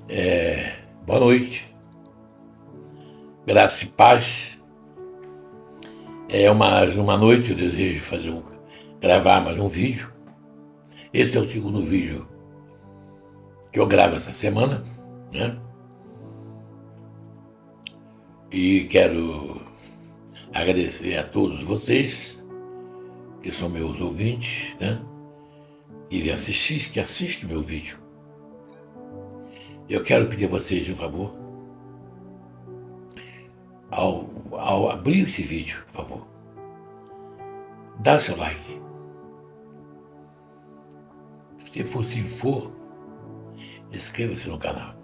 Boa noite, graça e paz. Uma noite eu desejo gravar mais um vídeo. Esse é o segundo vídeo que eu gravo essa semana, né? E quero agradecer a todos vocês que são meus ouvintes, né? Que assistem meu vídeo. Eu quero pedir a vocês um favor. Ao abrir esse vídeo, por favor, dá seu like. Se for, inscreva-se no canal.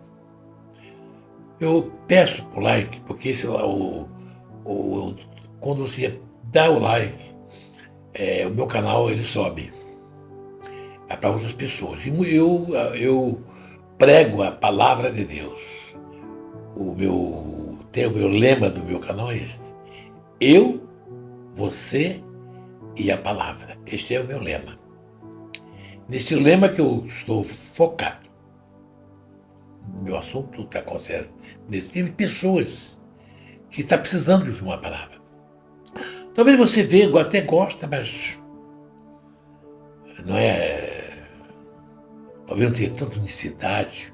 Eu peço por like, porque quando você dá o like, o meu canal ele sobe. É para outras pessoas. E eu prego a palavra de Deus. O meu lema do meu canal é este: eu, você e a palavra. Este é o meu lema. Nesse lema que eu estou focado. Meu assunto está acontecendo. Tem pessoas que estão precisando de uma palavra. Talvez você até gosta, mas não é. Talvez não tenha tanta necessidade.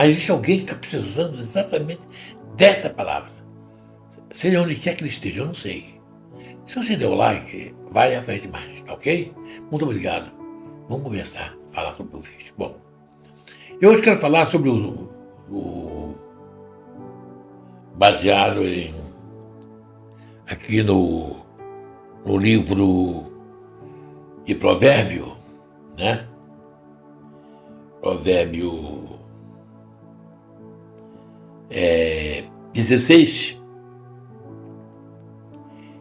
Existe alguém que está precisando exatamente dessa palavra. Seja onde quer que ele esteja, eu não sei. Se você deu like, vai à frente mais, tá ok? Muito obrigado. Vamos começar a falar sobre o vídeo. Bom, eu hoje quero falar sobre baseado aqui no livro de Provérbio, né? Provérbio 16,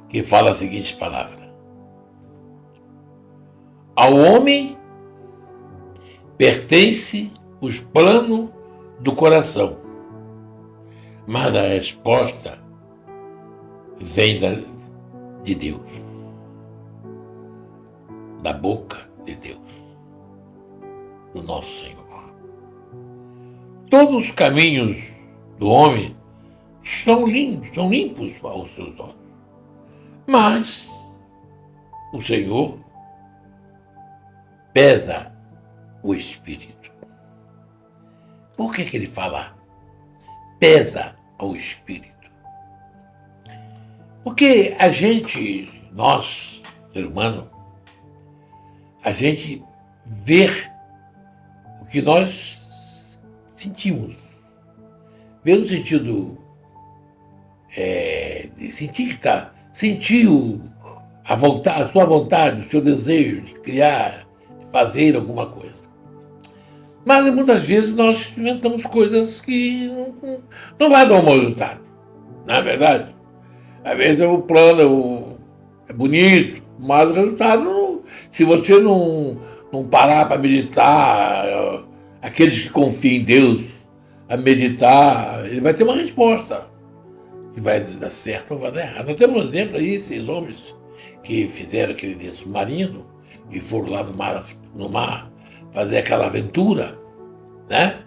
que fala a seguinte palavra: ao homem pertence os planos do coração, mas a resposta vem de Deus, da boca de Deus, do nosso Senhor. Todos os caminhos do homem são limpos aos seus olhos, mas o Senhor pesa o espírito. Por que ele fala pesa ao espírito? Porque nós, ser humano, a gente vê o que nós sentimos. Vê no sentido de sentir a sua vontade, o seu desejo de criar, de fazer alguma coisa. Mas muitas vezes nós inventamos coisas que não vai dar um bom resultado. Não é verdade? Às vezes o plano é bonito, mas o resultado, se você não parar para meditar, aqueles que confiam em Deus, a meditar, ele vai ter uma resposta. Que vai dar certo ou vai dar errado. Nós temos um exemplo aí, 6 homens que fizeram aquele submarino e foram lá no mar fazer aquela aventura, né?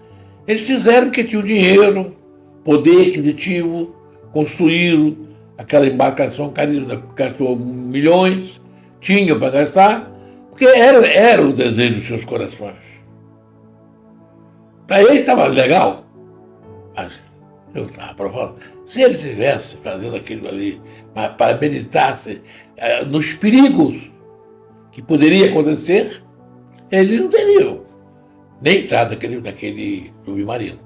Eles fizeram porque tinham dinheiro, poder aquisitivo, construíram aquela embarcação, gastou milhões, tinha para gastar, porque era o desejo dos seus corações. Para ele estava legal, mas eu estava provando. Se ele estivesse fazendo aquilo ali para meditar-se nos perigos que poderia acontecer, ele não teria nem entrado naquele submarino.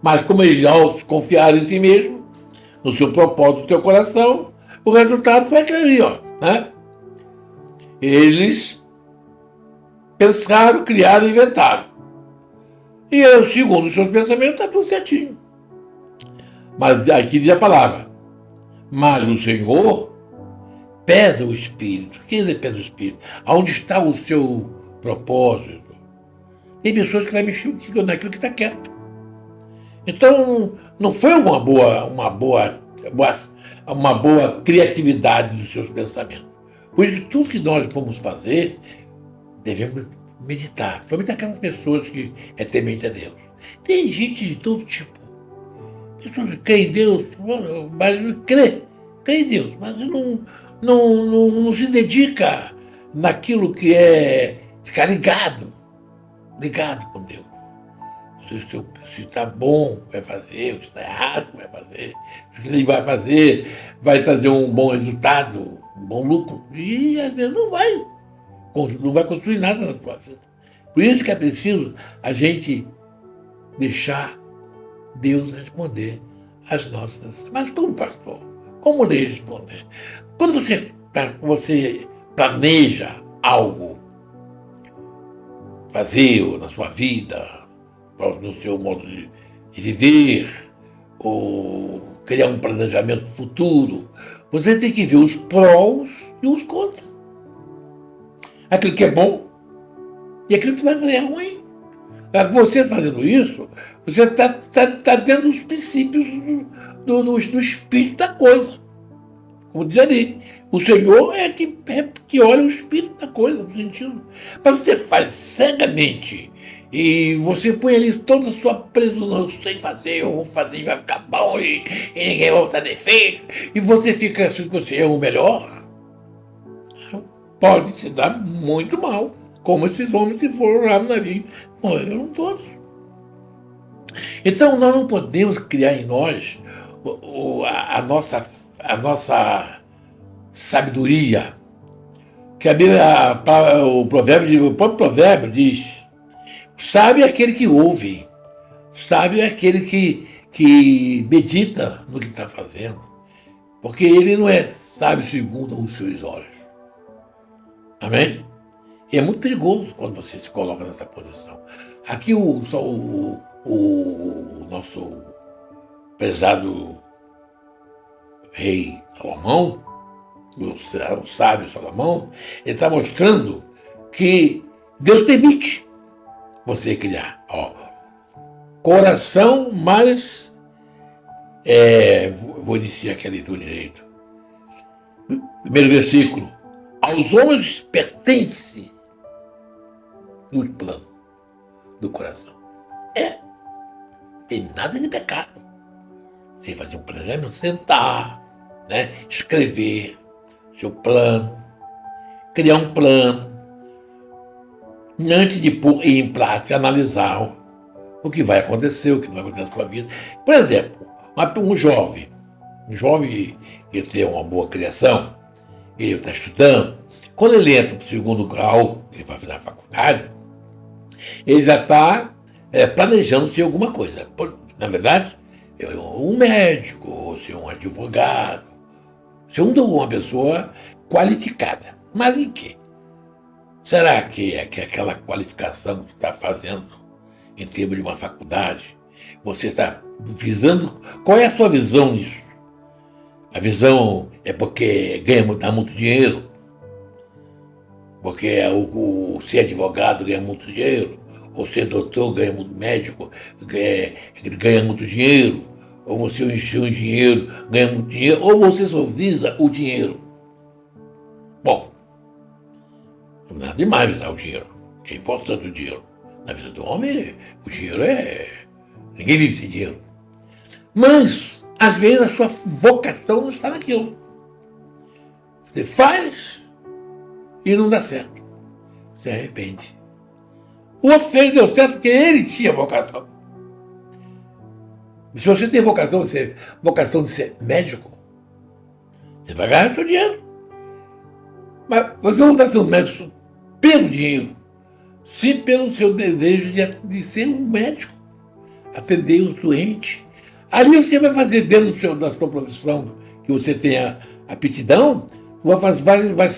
Mas como eles confiaram em si mesmo, no seu propósito, no seu coração, o resultado foi aquele ali, ó, né? Eles pensaram, criaram, inventaram. E segundo os seus pensamentos, está tudo certinho. Mas aqui diz a palavra: mas o Senhor pesa o espírito. O que ele pesa o espírito? Aonde está o seu propósito? Tem pessoas que vai mexer naquilo que está quieto. Então, não foi uma boa criatividade dos seus pensamentos. Por isso, tudo que nós vamos fazer, devemos meditar, principalmente aquelas pessoas que é temente a Deus. Tem gente de todo tipo. Pessoas que creem em Deus, mas crê em Deus, mas não se dedica naquilo que é ficar ligado com Deus. Se está bom, vai fazer, se está errado, vai fazer. O que ele vai fazer vai trazer um bom resultado, um bom lucro. E às vezes não vai construir nada na sua vida. Por isso que é preciso a gente deixar Deus responder as nossas. Mas como pastor? Como lhe responder? Quando você planeja algo, fazer na sua vida, no seu modo de viver, ou criar um planejamento futuro, você tem que ver os prós e os contras. Aquilo que é bom e aquilo que vai fazer ruim. Você fazendo isso, você está dentro dos princípios do espírito da coisa. Como diz ali, o Senhor é que olha o espírito da coisa, no sentido. Mas você faz cegamente e você põe ali toda a sua presunção, eu sei fazer, eu vou fazer, vai ficar bom e ninguém vai botar defeito, e você fica achando que você é o melhor, pode se dar muito mal, como esses homens que foram lá no navio, morreram todos. Então nós não podemos criar em nós a nossa sabedoria, que a Bíblia, o próprio provérbio diz: sábio é aquele que ouve, sábio é aquele que medita no que está fazendo, porque ele não é sábio segundo os seus olhos. Amém? E é muito perigoso quando você se coloca nessa posição. Aqui o nosso prezado rei Salomão, o sábio Salomão, ele está mostrando que Deus permite você criar. Coração mais... vou iniciar aqui a leitura direito. Primeiro versículo. Aos homens pertence o plano do coração. Tem nada de pecado. Você fazer um planejamento, sentar, né, escrever seu plano, criar um plano, antes de pôr em prática, analisar o que vai acontecer, o que não vai acontecer na sua vida. Por exemplo, um jovem que tem uma boa criação, ele está estudando, quando ele entra para o segundo grau, ele vai fazer a faculdade, ele já está planejando ser alguma coisa. Na verdade, um médico, ser um advogado, ser uma pessoa qualificada. Mas em quê? Será que aquela qualificação que você está fazendo em termos de uma faculdade, você está visando? Qual é a sua visão nisso? A visão é porque dá muito dinheiro? Porque ser advogado ganha muito dinheiro? Ou ser doutor ganha muito, médico ganha muito dinheiro? Ou você encher um engenheiro ganha muito dinheiro? Ou você só visa o dinheiro? Bom, nada demais visar o dinheiro. É importante o dinheiro. Na vida do homem, o dinheiro ninguém vive sem dinheiro. Mas, às vezes, a sua vocação não está naquilo. Você faz e não dá certo. Você arrepende. O outro fez, deu certo porque ele tinha vocação. Se você tem vocação de ser médico, você vai ganhar seu dinheiro. Mas você não está sendo médico pelo dinheiro, sim pelo seu desejo de ser um médico, atender os doentes. Ali você vai fazer dentro da sua profissão, que você tenha aptidão, vai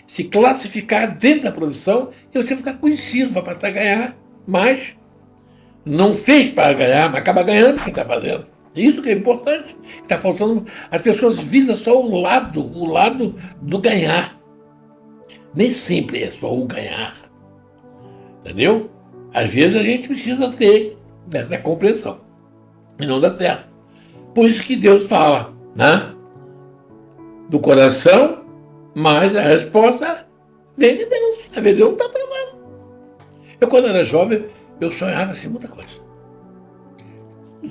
se classificar dentro da profissão e você vai ficar conhecido, vai passar a ganhar mais. Não fez para ganhar, mas acaba ganhando o que está fazendo. Isso que é importante. Está faltando. As pessoas visam só o lado do ganhar. Nem sempre é só o ganhar. Entendeu? Às vezes a gente precisa ter essa compreensão. E não dá certo. Por isso que Deus fala, né? Do coração, mas a resposta vem de Deus. A Deus não está provando. Eu, quando era jovem, eu sonhava assim muita coisa.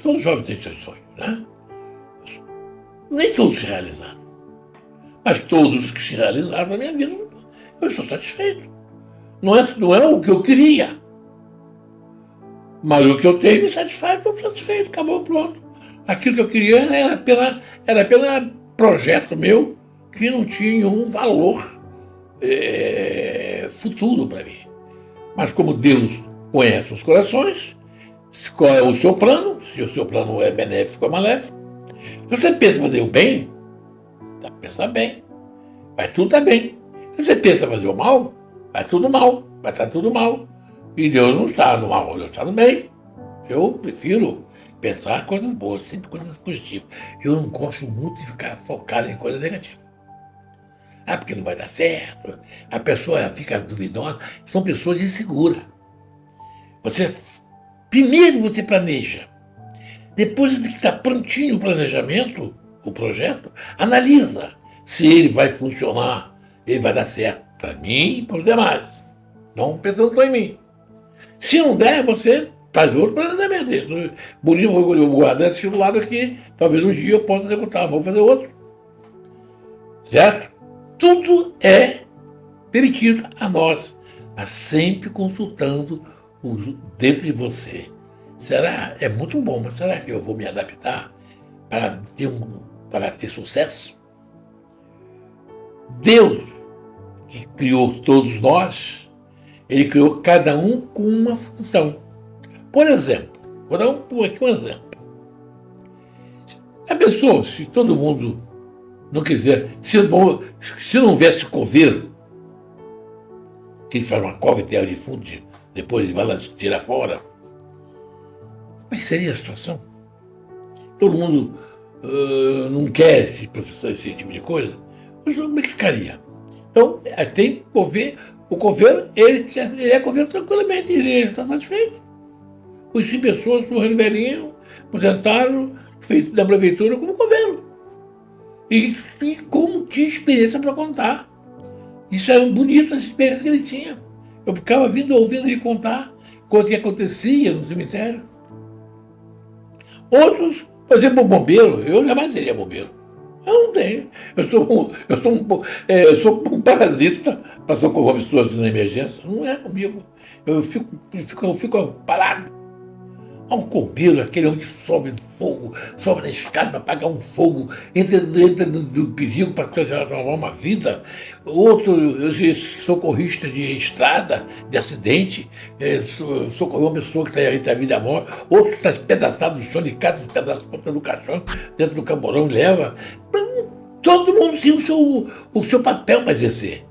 Todo jovem tem seus sonhos, né? Nem todos se realizaram. Mas todos que se realizaram na minha vida, eu estou satisfeito. Não é o que eu queria. Mas o que eu tenho me satisfaz, estou satisfeito, acabou, pronto. Aquilo que eu queria era apenas projeto meu que não tinha um valor futuro para mim. Mas como Deus conhece os corações, qual é o seu plano, se o seu plano é benéfico ou maléfico, se você pensa em fazer o bem, pensa bem, vai tudo estar bem. Se você pensa em fazer o mal, vai tudo mal, vai estar tudo mal. E Deus não está no mal, Deus está no bem. Eu prefiro pensar coisas boas, sempre coisas positivas. Eu não gosto muito de ficar focado em coisa negativa. Ah, porque não vai dar certo. A pessoa fica duvidosa. São pessoas inseguras. Primeiro você planeja. Depois de que está prontinho o planejamento, o projeto, analisa se ele vai funcionar, ele vai dar certo para mim e para os demais. Não pensando só em mim. Se não der, você faz outro planejamento. Isso, bonito, eu vou guardar esse lado aqui. Talvez um dia eu possa executar, vou fazer outro. Certo? Tudo é permitido a nós, mas sempre consultando dentro de você. Será? É muito bom, mas será que eu vou me adaptar para ter sucesso? Deus, que criou todos nós, ele criou cada um com uma função. Por exemplo, vou dar aqui um exemplo. A pessoa, se todo mundo não quiser, se não houvesse coveiro, que ele faz uma cova em terra de fundo, depois ele vai lá tirar fora, como é que seria a situação? Todo mundo não quer esse tipo de coisa, mas como é que ficaria? Então, tem que cover, o coveiro, ele é coveiro tranquilamente, ele está satisfeito. Os 100 pessoas morreram velhinho, aposentaram da prefeitura como coveiro. E como tinha experiência para contar. Isso era bonito, essa experiência que ele tinha. Eu ficava ouvindo ele contar coisas que acontecia no cemitério. Outros, por exemplo, o bombeiro, eu jamais seria bombeiro. Eu não tenho. Eu sou um parasita para socorrer pessoas na emergência. Não é comigo. Eu fico parado. Um bombeiro, aquele homem que sobe no fogo, sobe na escada para apagar um fogo, entra no perigo para salvar uma vida. Outro, socorrista de estrada, de acidente, socorreu uma pessoa que está entre a vida e a morte. Outro está despedaçado no chão, ele cata os pedaços do caixão, dentro do camborão e leva. Todo mundo tem o seu papel para exercer.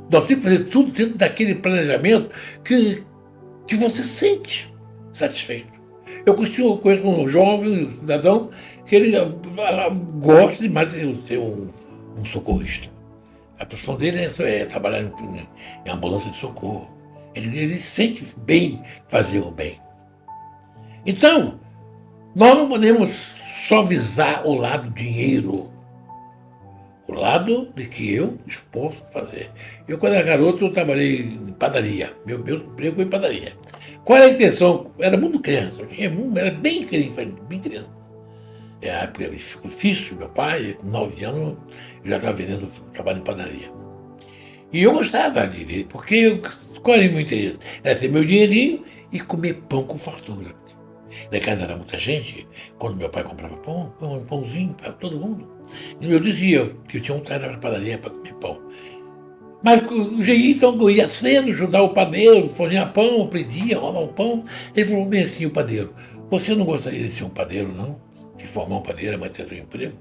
Nós temos que fazer tudo dentro daquele planejamento que você sente satisfeito. Eu conheço um jovem, um cidadão, que ele gosta demais de ser um socorrista. A profissão dele é trabalhar em ambulância de socorro. Ele sente bem fazer o bem. Então, nós não podemos só visar o lado dinheiro, o lado de que eu posso fazer. Eu, quando era garoto, eu trabalhei em padaria. Meu emprego foi em padaria. Qual era a intenção? Era muito criança, era bem criança. A época era difícil, meu pai, com 9 anos, eu já estava trabalhando em padaria. E eu gostava de ver, porque qual era o meu interesse? Era ter meu dinheirinho e comer pão com fartura. Na casa era muita gente, quando meu pai comprava pão, um pãozinho para todo mundo. E eu dizia que eu tinha um trabalho na padaria para comer pão. Mas então eu ia cedo ajudar o padeiro, fornear pão, aprendia a rolar o pão. Ele falou bem assim, o padeiro, você não gostaria de ser um padeiro, não? De formar um padeiro, manter seu emprego?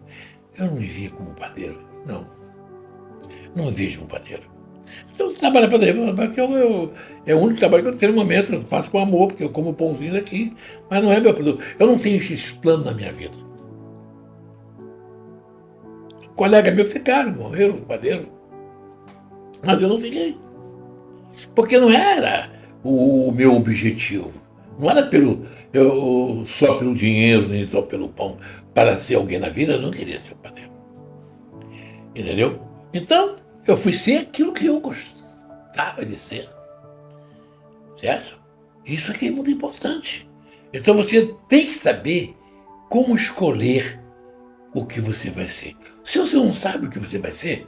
Eu não me via como um padeiro, não. Não me vejo como um padeiro. Então você trabalha padeiro, porque é o único trabalho que eu tenho no momento, eu faço com amor, porque eu como pãozinho daqui, mas não é meu produto. Eu não tenho esses planos na minha vida. Colegas meus ficaram, morreram, padeiro. Mas eu não fiquei. Porque não era o meu objetivo. Não era só pelo dinheiro, nem só pelo pão. Para ser alguém na vida, eu não queria ser um padeiro. Entendeu? Então, eu fui ser aquilo que eu gostava de ser. certo? Isso aqui é muito importante. Então você tem que saber como escolher o que você vai ser. Se você não sabe o que você vai ser,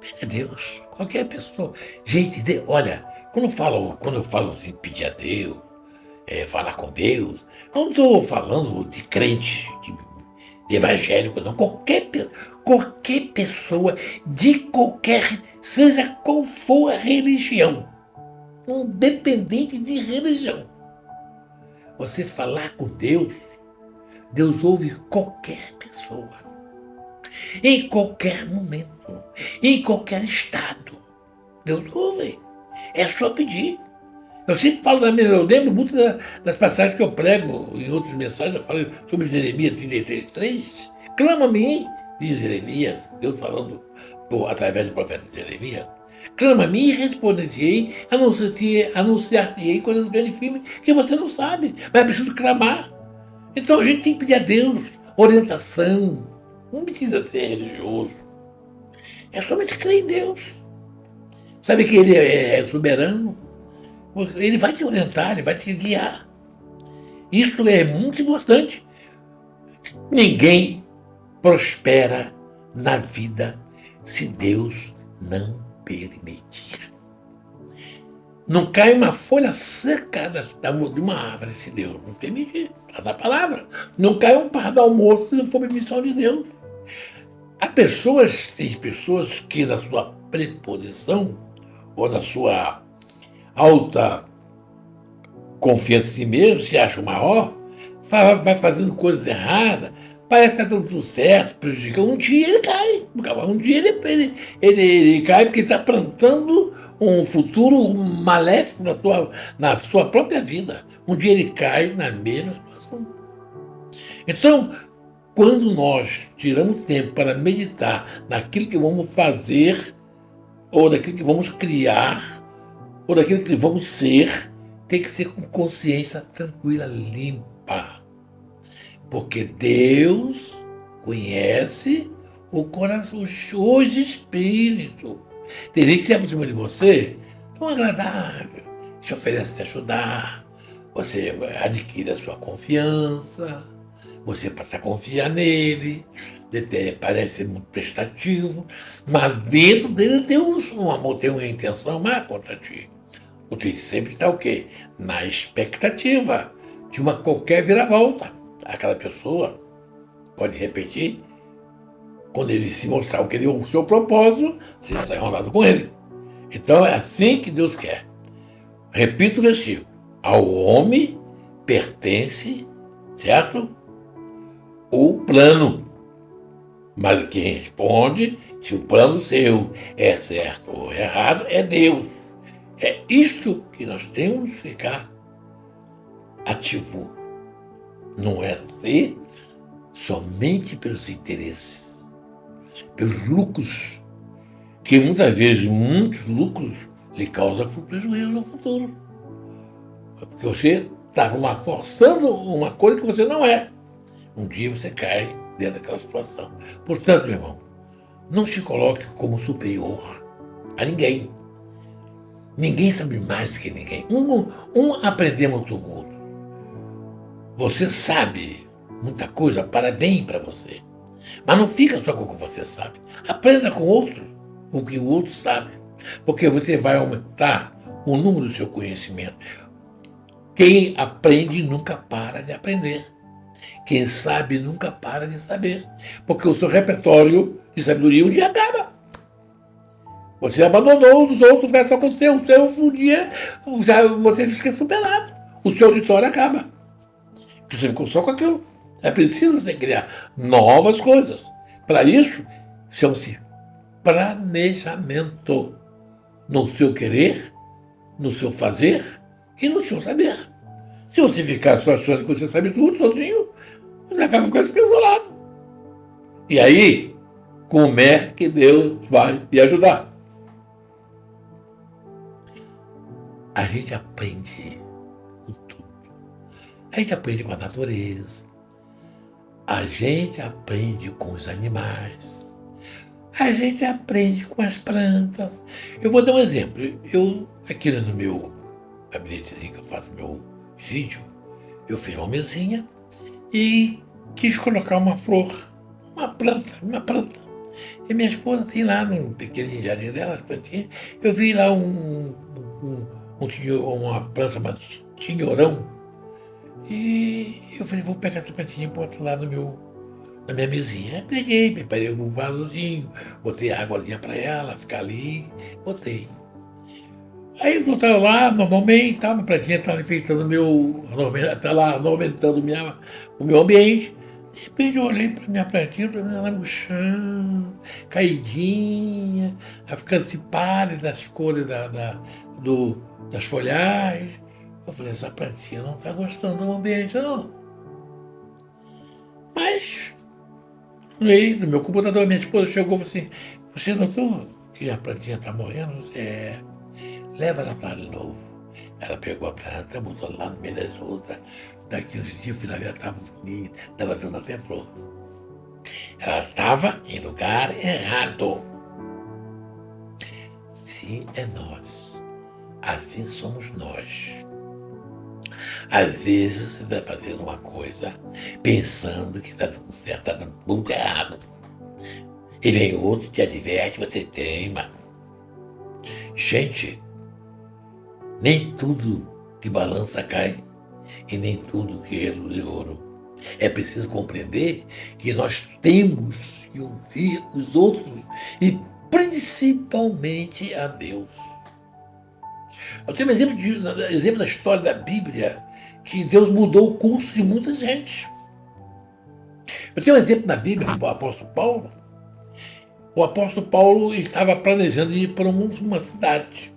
pede a Deus. Qualquer pessoa. Gente, olha, quando eu falo assim, pedir a Deus, falar com Deus, eu não estou falando de crente, de evangélico, não. Qualquer pessoa, de qualquer, seja qual for a religião, independente de religião. Você falar com Deus, Deus ouve qualquer pessoa, em qualquer momento, em qualquer estado. Deus ouve. É só pedir. Eu sempre falo eu lembro muito das passagens que eu prego em outras mensagens, eu falo sobre Jeremias 33:3. Clama-me, diz Jeremias, Deus falando através do profeta Jeremias. Clama-me e responder-te-ei, anunciar-te-ei coisas grandes e firmes que você não sabe, mas é preciso clamar. Então a gente tem que pedir a Deus orientação. Não precisa ser religioso. É somente crer em Deus. Sabe que Ele é soberano? Ele vai te orientar, Ele vai te guiar. Isso é muito importante. Ninguém prospera na vida se Deus não permitir. Não cai uma folha seca de uma árvore se Deus não permitir. Está na palavra. Não cai um pardal morto se não for permissão de Deus. Tem pessoas que na sua preposição ou na sua alta confiança em si mesmo, se acha o maior, vai fazendo coisas erradas, parece que está tudo certo, prejudicando. Um dia ele cai. Um dia ele cai porque está plantando um futuro maléfico na sua própria vida. Um dia ele cai na mesma situação. Então, quando nós tiramos tempo para meditar naquilo que vamos fazer, ou daquilo que vamos criar, ou daquilo que vamos ser, tem que ser com consciência tranquila, limpa. Porque Deus conhece o coração, os espíritos. Tem gente que se aproxima de você, tão agradável, te oferece te ajudar, você adquire a sua confiança, você passa a confiar nele, parece muito prestativo, mas dentro dele tem um amor, tem uma intenção má contra ti. O que sempre está o quê? Na expectativa de uma qualquer viravolta. Aquela pessoa pode repetir, quando ele se mostrar o que ele, o seu propósito, você já está enrolado com ele. Então é assim que Deus quer. Repito o versículo. Ao homem pertence, certo? O plano. Mas quem responde se o plano seu é certo ou errado é Deus. É isto que nós temos que ficar ativo. Não é ser somente pelos interesses, pelos lucros, que muitas vezes muitos lucros lhe causam prejuízo no futuro. Porque você está forçando uma coisa que você não é. Um dia você cai dentro daquela situação. Portanto, meu irmão, não se coloque como superior a ninguém. Ninguém sabe mais que ninguém. Um aprendemos do outro. Você sabe muita coisa, parabéns para você. Mas não fica só com o que você sabe. Aprenda com o outro o que o outro sabe. Porque você vai aumentar o número do seu conhecimento. Quem aprende nunca para de aprender. Quem sabe nunca para de saber. Porque o seu repertório de sabedoria um dia acaba. Você abandonou os outros, vai só com o seu. O seu um dia você fica superado. O seu auditório acaba. Você ficou só com aquilo. É preciso você criar novas coisas. Para isso, chama-se planejamento. No seu querer, no seu fazer e no seu saber. Se você ficar só achando que você sabe tudo sozinho, você acaba ficando isolado. E aí, como é que Deus vai te ajudar? A gente aprende com tudo. A gente aprende com a natureza. A gente aprende com os animais. A gente aprende com as plantas. Eu vou dar um exemplo. Eu, aqui no meu gabinetezinho que eu faço meu vídeo, eu fiz uma mesinha e quis colocar uma flor, uma planta. E minha esposa tem lá no pequenininho jardim dela, as plantinhas. Eu vi lá uma planta, uma tinhorão. E eu falei, vou pegar essa plantinha e botar lá na minha mesinha. Aí peguei, preparei um vasozinho, botei a águazinha para ela, ficar ali, botei. Aí eu estava lá, normalmente, minha plantinha estava enfeitando está lá aumentando o meu ambiente. De repente eu olhei para minha plantinha, ela no chão, caidinha, ela ficando se pálida das cores das folhagens. Eu falei, essa plantinha não está gostando do ambiente, não. Mas, aí, no meu computador, minha esposa chegou e falou assim, você notou que a plantinha está morrendo? Leva ela para lá de novo. Ela pegou a planta, botou lá no meio das outras. Daqui uns dias eu fui lá ver, ela estava bonita, estava dando até flor. Ela estava em lugar errado. Sim, é nós. Assim somos nós. Às vezes você está fazendo uma coisa pensando que está dando certo, está dando tudo errado. E vem outro, te adverte, você teima. Gente, nem tudo que balança cai e nem tudo que reluz de ouro. É preciso compreender que nós temos que ouvir os outros e principalmente a Deus. Eu tenho um exemplo da história da Bíblia que Deus mudou o curso de muita gente. Eu tenho um exemplo na Bíblia do apóstolo Paulo. O apóstolo Paulo estava planejando ir para uma cidade.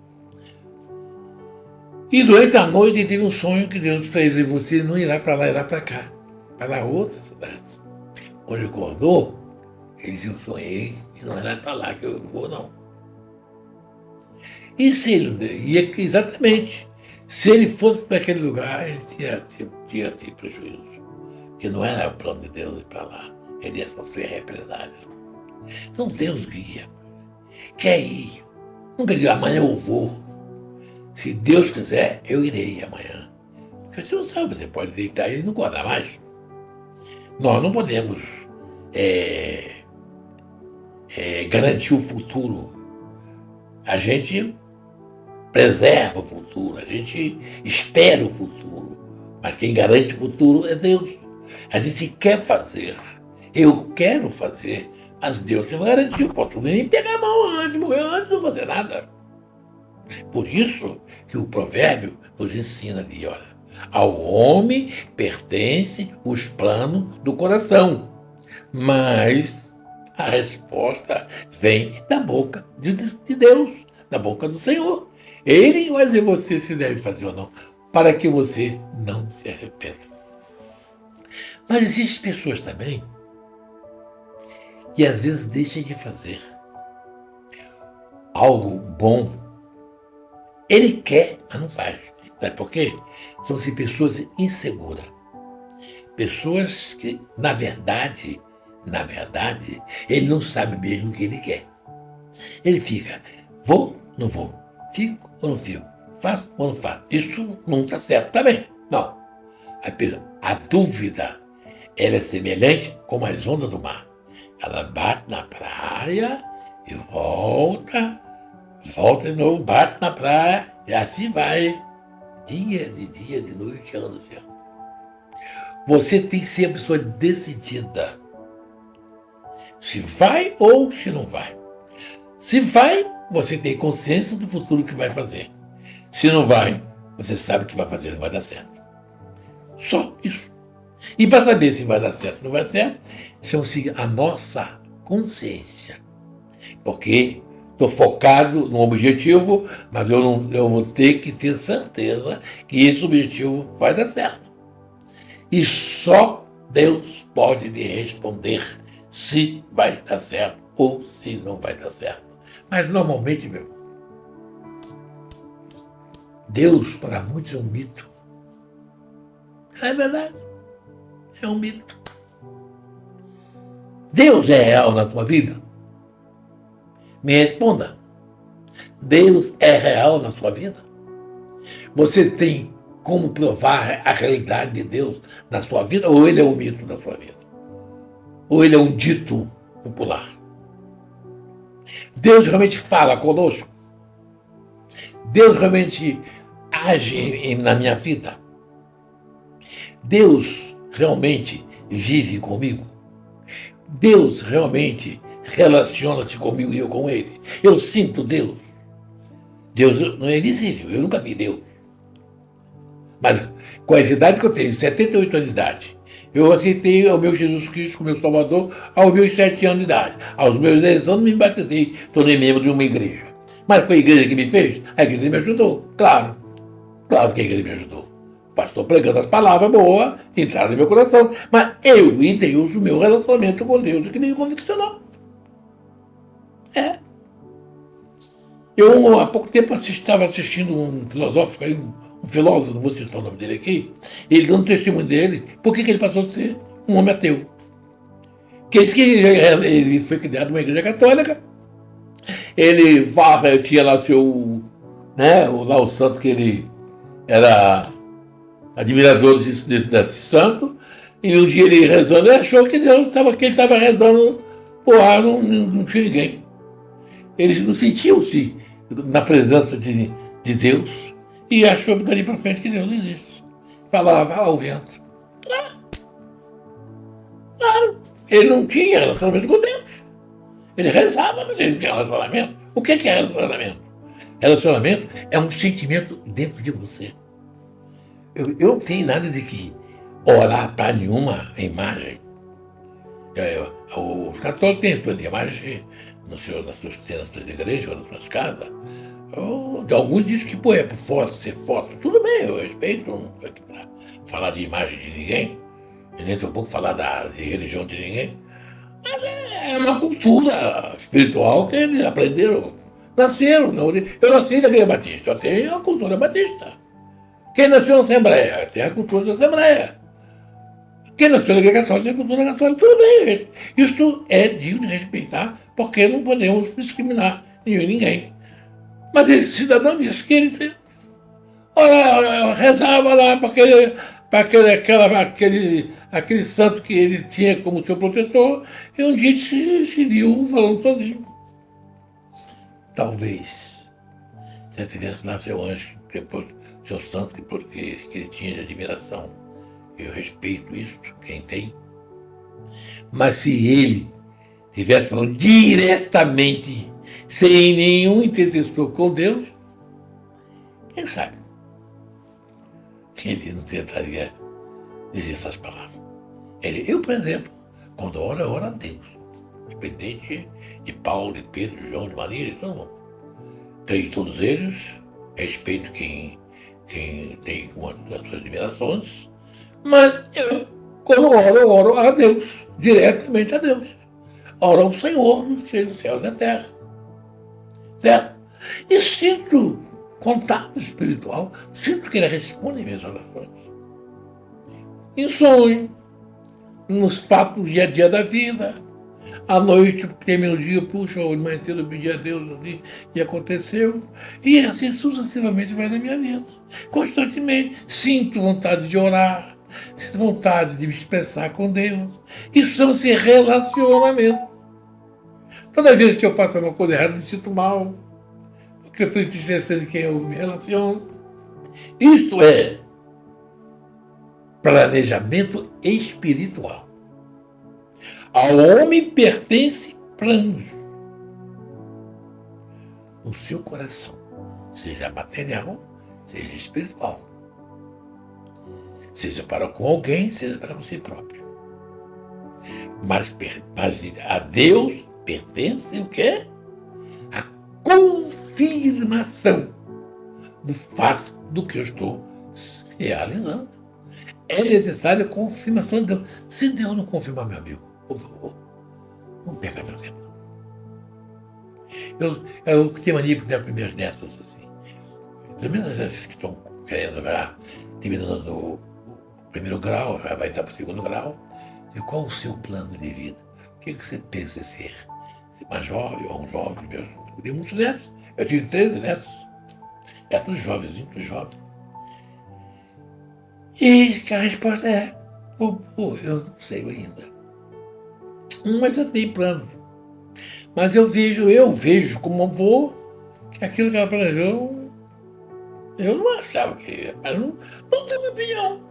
E durante a noite ele teve um sonho que Deus fez, e você não irá para lá, irá para cá, para outra cidade. Quando ele acordou, ele disse, eu sonhei que não era para lá que eu vou, não. E se ele ia, exatamente, se ele fosse para aquele lugar, ele tinha tido prejuízo. Porque não era o plano de Deus ir para lá, ele ia sofrer represália. Então Deus guia, quer ir. Nunca diga, amanhã eu vou. Se Deus quiser, eu irei amanhã. Porque você não sabe, você pode deitar e não acordar mais. Nós não podemos garantir o futuro. A gente preserva o futuro, a gente espera o futuro. Mas quem garante o futuro é Deus. A gente quer fazer, eu quero fazer, mas Deus que vai garantir. Eu posso nem pegar a mão antes, morrer antes, não fazer nada. Por isso que o provérbio nos ensina ali, olha, ao homem pertencem os planos do coração, mas a resposta vem da boca de Deus, da boca do Senhor. Ele vai dizer você se deve fazer ou não, para que você não se arrependa. Mas existem pessoas também que às vezes deixam de fazer algo bom. Ele quer, mas não faz. Sabe por quê? São pessoas inseguras. Pessoas que, na verdade, ele não sabe mesmo o que ele quer. Ele fica, vou, não vou, fico ou não fico, faço ou não faço. Isso não está certo também. Não. A dúvida, ela é semelhante como as ondas do mar. Ela bate na praia e volta de novo, bate na praia e assim vai. Dias e dias, de noite, anos e anos. Você tem que ser a pessoa decidida. Se vai ou se não vai. Se vai, você tem consciência do futuro que vai fazer. Se não vai, você sabe que vai fazer, não vai dar certo. Só isso. E para saber se vai dar certo ou não vai dar certo, chama-se a nossa consciência. Porque estou focado no objetivo, mas eu vou ter que ter certeza que esse objetivo vai dar certo. E só Deus pode lhe responder se vai dar certo ou se não vai dar certo. Mas normalmente, Deus para muitos é um mito. É verdade, é um mito. Deus é real na tua vida? Me responda. Deus é real na sua vida? Você tem como provar a realidade de Deus na sua vida, ou ele é um mito na sua vida? Ou ele é um dito popular? Deus realmente fala conosco? Deus realmente age na minha vida? Deus realmente vive comigo? Deus realmente relaciona-se comigo e eu com ele? Eu sinto Deus? Deus não é visível, eu nunca vi Deus. Mas com a idade que eu tenho, 78 anos de idade, eu aceitei o meu Jesus Cristo como meu Salvador aos meus 7 anos de idade. Aos meus 10 anos me batizei, tornei membro de uma igreja. Mas foi a igreja que me fez? A igreja me ajudou, claro. Claro que a igreja me ajudou. O pastor pregando as palavras boas, entraram no meu coração. Mas eu e Deus, o meu relacionamento com Deus, é que me conviccionou. É. Eu, há pouco tempo, estava assistindo um filosófico aí, um filósofo, não vou citar o nome dele aqui, ele dando testemunho dele, por que ele passou a ser um homem ateu? Que diz que ele foi criado numa igreja católica, ele tinha lá seu, né, lá o santo que ele era admirador desse santo, e um dia ele rezando, ele achou que Deus estava, que ele estava rezando por ar, não tinha ninguém. Eles não sentiam-se na presença de Deus e achou dali para frente que Deus não existe. Falava ao vento. Claro, ele não tinha relacionamento com Deus. Ele rezava, mas ele não tinha relacionamento. O que é relacionamento? Relacionamento é um sentimento dentro de você. Eu não tenho nada de que orar para nenhuma imagem. Os católicos têm suas imagens nas suas igrejas ou nas suas casas. Alguns dizem que é por foto, ser foto. Tudo bem, eu respeito, não estou aqui para falar de imagem de ninguém, e nem estou pouco falar de religião de ninguém. Mas é uma cultura espiritual que eles aprenderam, nasceram. Eu nasci na Igreja Batista, eu tenho a cultura batista. Quem nasceu na Assembleia tem a cultura da Assembleia. Quem nasceu na Igreja Católica tem a cultura católica, tudo bem. Isso é digno de respeitar, porque não podemos discriminar ninguém. Mas esse cidadão disse que ele rezava lá para aquele santo que ele tinha como seu protetor, e um dia se viu falando sozinho. Talvez, se ele tivesse lá seu anjo, depois, seu santo, que ele tinha de admiração. Eu respeito isso, quem tem. Mas se ele tivesse falando diretamente, sem nenhum intercessor com Deus, quem sabe? Ele não tentaria dizer essas palavras. Eu, por exemplo, quando oro, eu oro a Deus. Independente de Paulo, de Pedro, de João, de Maria, de todo mundo. Creio em todos eles, respeito quem tem uma das suas admirações, mas eu, quando oro, eu oro a Deus, diretamente a Deus. Oro ao Senhor dos céus e da terra. Certo? E sinto contato espiritual, sinto que ele responde minhas orações. Em sonho, nos fatos do dia a dia da vida. À noite, termina o dia, puxa, mais cedo eu pedi a Deus ali, e aconteceu. E assim sucessivamente vai na minha vida. Constantemente sinto vontade de orar, sinto vontade de me expressar com Deus. Isso chama-se relacionamento. Toda vez que eu faço alguma coisa errada, me sinto mal, porque eu estou entristecendo quem eu me relaciono. Isto é planejamento espiritual. Ao homem pertence planos no seu coração, seja material, seja espiritual. Seja para com alguém, seja para você próprio. Mas a Deus pertence o quê? A confirmação do fato do que eu estou realizando. É necessária a confirmação de Deus. Se Deus não confirmar, meu amigo, por favor, não perca meu tempo. Eu tenho mania de dar primeiras netas assim. Pelo menos essas que estão querendo já terminando o primeiro grau, já vai estar para o segundo grau. E qual o seu plano de vida? O que você pensa em ser? Ser mais jovem ou um jovem mesmo? Eu tenho muitos netos. Eu tive 13 netos. É tudo jovenzinho, tudo jovem. E a resposta é, eu não sei ainda. Mas eu tenho plano. Mas eu vejo como avô que aquilo que ela planejou, eu não achava que ia. Mas não tem minha opinião.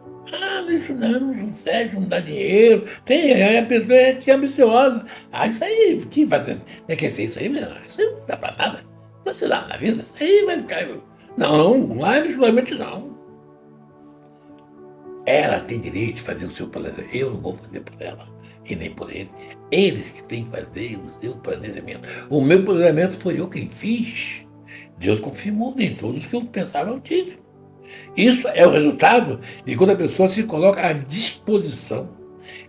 Isso não serve, não dá dinheiro. Aí a pessoa é ambiciosa. Isso aí, quem vai ser? Quer ser isso aí? Isso aí não dá pra nada. Não vai ser nada na vida. Isso aí vai ficar. Não, absolutamente não. Ela tem direito de fazer o seu planejamento. Eu não vou fazer por ela e nem por ele. Eles que têm que fazer o seu planejamento. O meu planejamento foi eu quem fiz. Deus confirmou, nem todos que eu pensava eu tive. Isso é o resultado de quando a pessoa se coloca à disposição.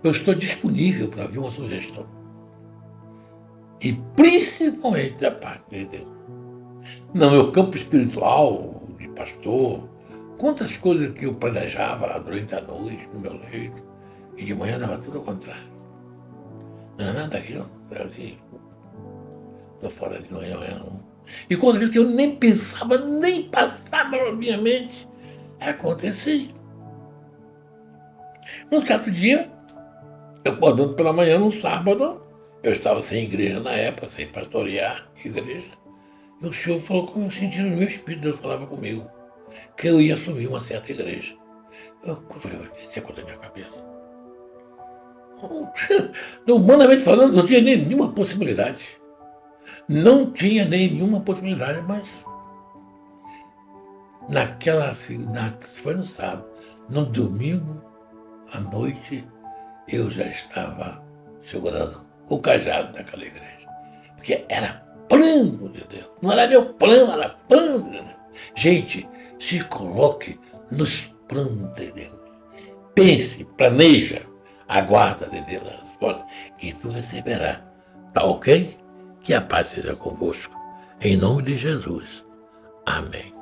Eu estou disponível para ouvir uma sugestão. E principalmente da parte de Deus. No meu campo espiritual, de pastor, quantas coisas que eu planejava durante a noite, no meu leito, e de manhã dava tudo ao contrário. Não era nada daquilo. Era assim, estou fora de manhã, não. E quando vezes que eu nem pensava, nem passava na minha mente, acontecia. Um certo dia, eu acordando pela manhã, no sábado, eu estava sem igreja na época, sem pastorear igreja, e o Senhor falou como eu sentia no meu espírito, Deus falava comigo, que eu ia assumir uma certa igreja. Eu falei, isso é coisa da minha cabeça. Humanamente falando, não tinha nenhuma possibilidade. Não tinha nenhuma possibilidade, mas foi no sábado, no domingo à noite, eu já estava segurando o cajado daquela igreja. Porque era plano de Deus. Não era meu plano, era plano de Deus. Gente, se coloque nos planos de Deus. Pense, planeja, aguarda de Deus a resposta que tu receberá. Tá ok? Que a paz seja convosco. Em nome de Jesus. Amém.